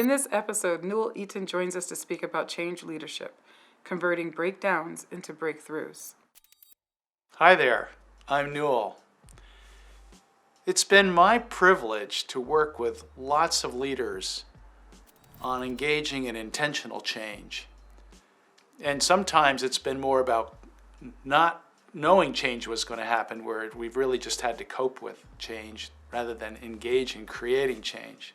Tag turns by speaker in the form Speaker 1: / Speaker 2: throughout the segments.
Speaker 1: In this episode, Newell Eaton joins us to speak about change leadership, converting breakdowns into breakthroughs.
Speaker 2: Hi there, I'm Newell. It's been my privilege to work with lots of leaders on engaging in intentional change. And sometimes it's been more about not knowing change was going to happen, where we've really just had to cope with change rather than engage in creating change.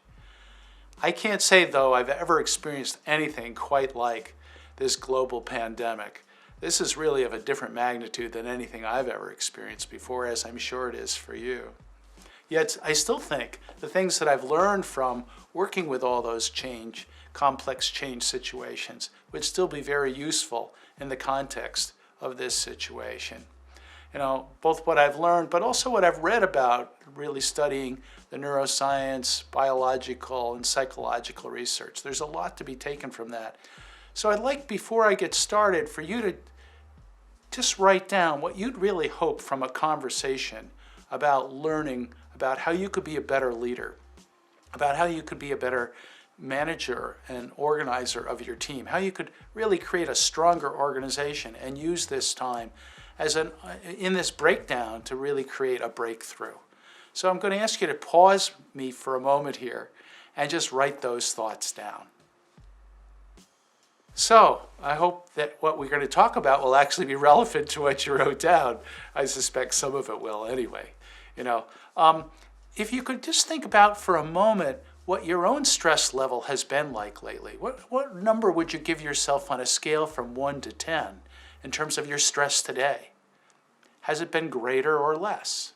Speaker 2: I can't say, though, I've ever experienced anything quite like this global pandemic. This is really of a different magnitude than anything I've ever experienced before, as I'm sure it is for you. Yet I still think the things that I've learned from working with all those complex change situations would still be very useful in the context of this situation. You know, both what I've learned, but also what I've read about really studying the neuroscience, biological, and psychological research. There's a lot to be taken from that. So I'd like, before I get started, for you to just write down what you'd really hope from a conversation about learning about how you could be a better leader, about how you could be a better manager and organizer of your team, how you could really create a stronger organization and use this time in this breakdown to really create a breakthrough. So I'm going to ask you to pause me for a moment here and just write those thoughts down. So I hope that what we're going to talk about will actually be relevant to what you wrote down. I suspect some of it will anyway. If you could just think about for a moment what your own stress level has been like lately. What number would you give yourself on a scale from 1 to 10 in terms of your stress today? Has it been greater or less?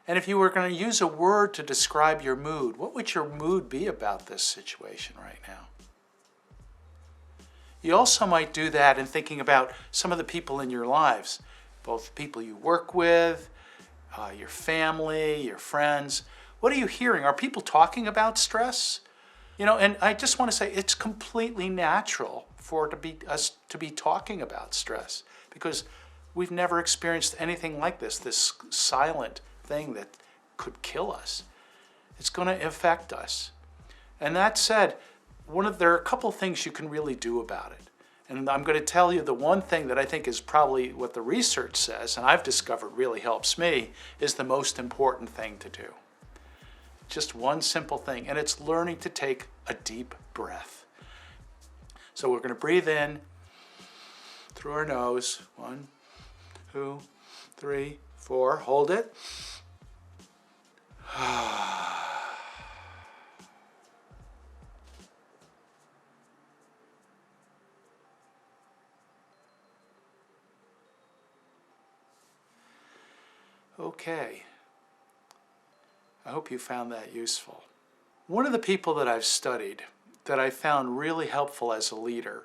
Speaker 2: And if you were going to use a word to describe your mood, what would your mood be about this situation right now? You also might do that in thinking about some of the people in your lives, both people you work with, your family, your friends. What are you hearing? Are people talking about stress? And I just want to say it's completely natural for us to be talking about stress, because we've never experienced anything like this silent thing that could kill us. It's going to affect us. And that said, there are a couple things you can really do about it. And I'm going to tell you the one thing that I think is probably what the research says, and I've discovered really helps me, is the most important thing to do. Just one simple thing, and it's learning to take a deep breath. So we're going to breathe in through our nose. 1, 2, 3, 4. Hold it. Okay. I hope you found that useful. One of the people that I've studied that I found really helpful as a leader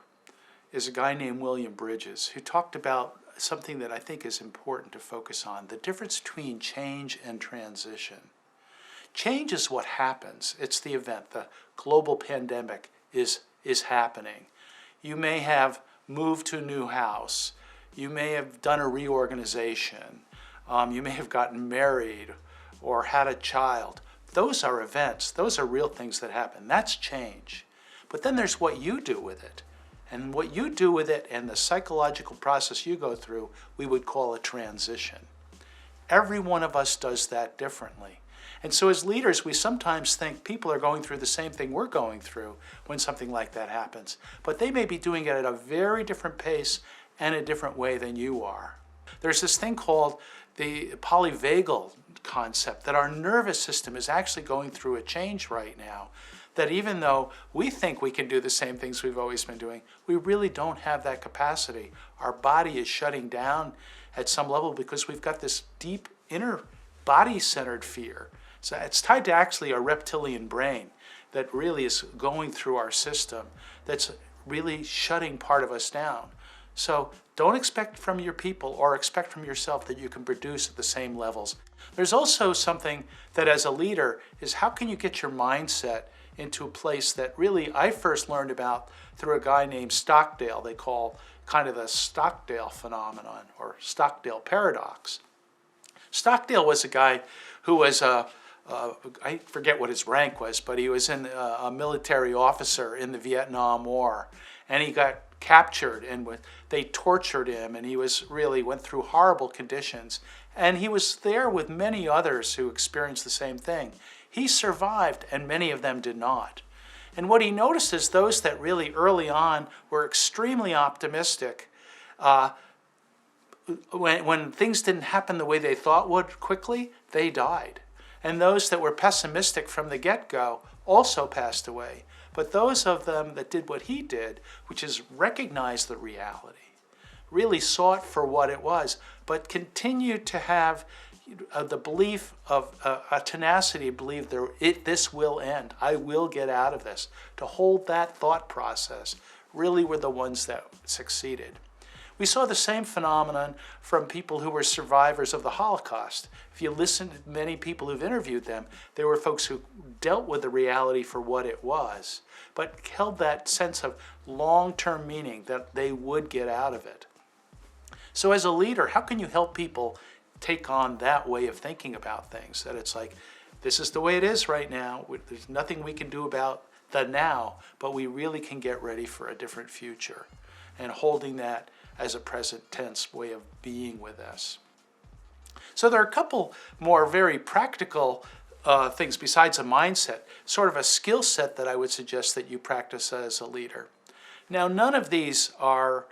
Speaker 2: is a guy named William Bridges, who talked about something that I think is important to focus on, the difference between change and transition. Change is what happens. It's the event. The global pandemic is happening. You may have moved to a new house. You may have done a reorganization. You may have gotten married or had a child. Those are events. Those are real things that happen. That's change. But then there's what you do with it. And what you do with it and the psychological process you go through, we would call a transition. Every one of us does that differently. And so as leaders, we sometimes think people are going through the same thing we're going through when something like that happens. But they may be doing it at a very different pace and a different way than you are. There's this thing called the polyvagal concept, that our nervous system is actually going through a change right now, that even though we think we can do the same things we've always been doing, we really don't have that capacity. Our body is shutting down at some level because we've got this deep inner body-centered fear. So it's tied to actually a reptilian brain that really is going through our system, that's really shutting part of us down. So don't expect from your people or expect from yourself that you can produce at the same levels. There's also something that as a leader is, how can you get your mindset into a place that really I first learned about through a guy named Stockdale. They call kind of the Stockdale phenomenon or Stockdale paradox. Stockdale was a guy who was a I forget what his rank was, but he was a military officer in the Vietnam War, and he got captured, and they tortured him, and he went through horrible conditions, and he was there with many others who experienced the same thing. He survived, and many of them did not. And what he noticed is those that really early on were extremely optimistic, when things didn't happen the way they thought would quickly, they died. And those that were pessimistic from the get-go also passed away. But those of them that did what he did, which is recognize the reality, really saw it for what it was, but continued to have the belief of a tenacity, believe this will end. I will get out of this. To hold that thought process really were the ones that succeeded. We saw the same phenomenon from people who were survivors of the Holocaust. If you listen to many people who've interviewed them, there were folks who dealt with the reality for what it was, but held that sense of long-term meaning that they would get out of it. So as a leader, how can you help people take on that way of thinking about things? That it's like, this is the way it is right now. There's nothing we can do about the now, but we really can get ready for a different future. And holding that as a present tense way of being with us. So there are a couple more very practical things besides a mindset, sort of a skill set that I would suggest that you practice as a leader. Now, none of these are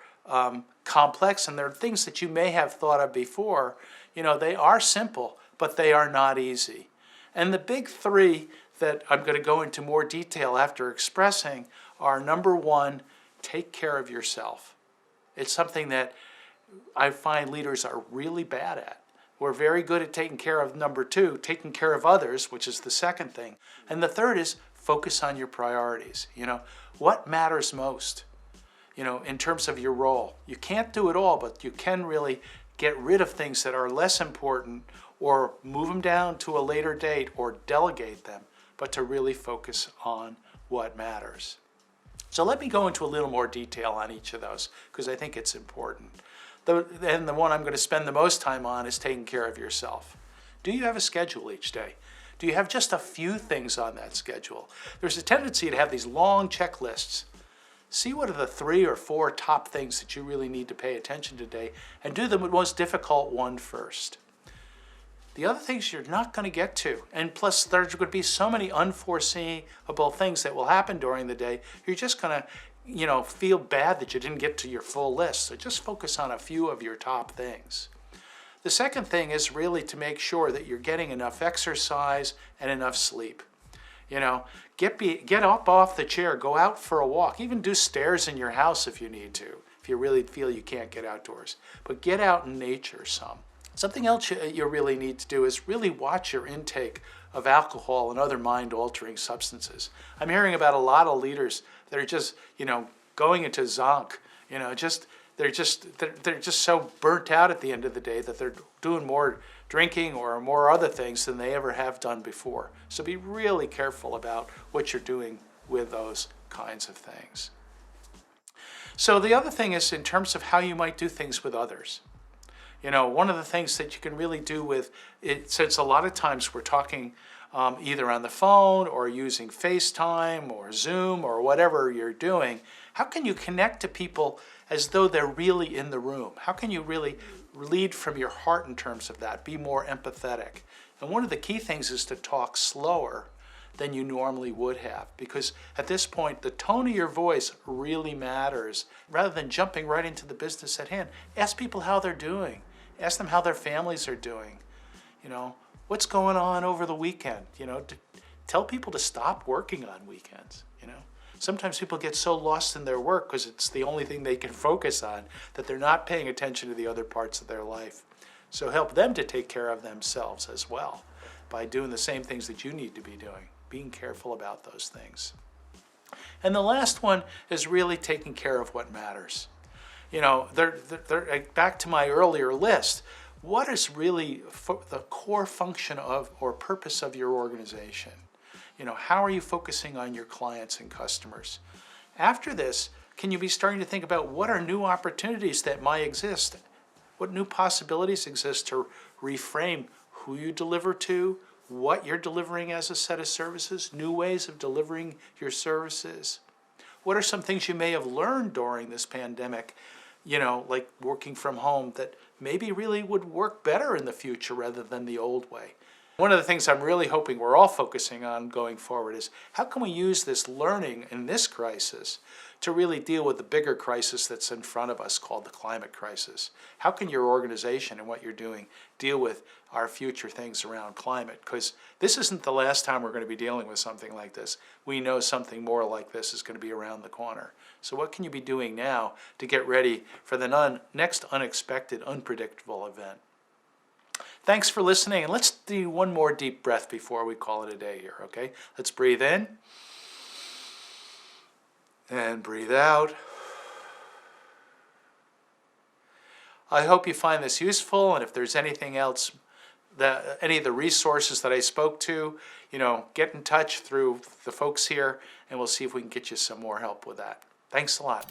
Speaker 2: complex, and they're things that you may have thought of before. You know, they are simple, but they are not easy. And the big three that I'm going to go into more detail after expressing are, number one, take care of yourself. It's something that I find leaders are really bad at. We're very good at taking care of number two, taking care of others, which is the second thing. And the third is focus on your priorities. You know, what matters most, you know, in terms of your role. You can't do it all, but you can really get rid of things that are less important or move them down to a later date or delegate them, but to really focus on what matters. So let me go into a little more detail on each of those because I think it's important. And the one I'm going to spend the most time on is taking care of yourself. Do you have a schedule each day? Do you have just a few things on that schedule? There's a tendency to have these long checklists. See what are the 3 or 4 top things that you really need to pay attention to today, and do the most difficult one first. The other things you're not going to get to, and plus there's going to be so many unforeseeable things that will happen during the day, you're just going to, you know, feel bad that you didn't get to your full list. So just focus on a few of your top things. The second thing is really to make sure that you're getting enough exercise and enough sleep. You know, get up off the chair, go out for a walk, even do stairs in your house if you need to, if you really feel you can't get outdoors. But get out in nature some. Something else you really need to do is really watch your intake of alcohol and other mind-altering substances. I'm hearing about a lot of leaders that are just, you know, going into zonk, you know, they're just so burnt out at the end of the day that they're doing more drinking or more other things than they ever have done before. So be really careful about what you're doing with those kinds of things. So the other thing is in terms of how you might do things with others. You know, one of the things that you can really do with it, since a lot of times we're talking either on the phone or using FaceTime or Zoom or whatever you're doing, how can you connect to people as though they're really in the room? How can you really lead from your heart in terms of that? Be more empathetic. And one of the key things is to talk slower than you normally would have, because at this point the tone of your voice really matters. Rather than jumping right into the business at hand, ask people how they're doing. Ask them how their families are doing. You know, what's going on over the weekend? You know, tell people to stop working on weekends. You know, sometimes people get so lost in their work because it's the only thing they can focus on that they're not paying attention to the other parts of their life. So help them to take care of themselves as well by doing the same things that you need to be doing, being careful about those things. And the last one is really taking care of what matters. You know, back to my earlier list, what is really the core function of or purpose of your organization? You know, how are you focusing on your clients and customers? After this, can you be starting to think about what are new opportunities that might exist? What new possibilities exist to reframe who you deliver to, what you're delivering as a set of services, new ways of delivering your services. What are some things you may have learned during this pandemic, like working from home, that maybe really would work better in the future rather than the old way? One of the things I'm really hoping we're all focusing on going forward is how can we use this learning in this crisis to really deal with the bigger crisis that's in front of us called the climate crisis? How can your organization and what you're doing deal with our future things around climate? Because this isn't the last time we're going to be dealing with something like this. We know something more like this is going to be around the corner. So what can you be doing now to get ready for the next unexpected, unpredictable event? Thanks for listening, and let's do one more deep breath before we call it a day here, okay? Let's breathe in and breathe out. I hope you find this useful, and if there's anything else, any of the resources that I spoke to, get in touch through the folks here, and we'll see if we can get you some more help with that. Thanks a lot.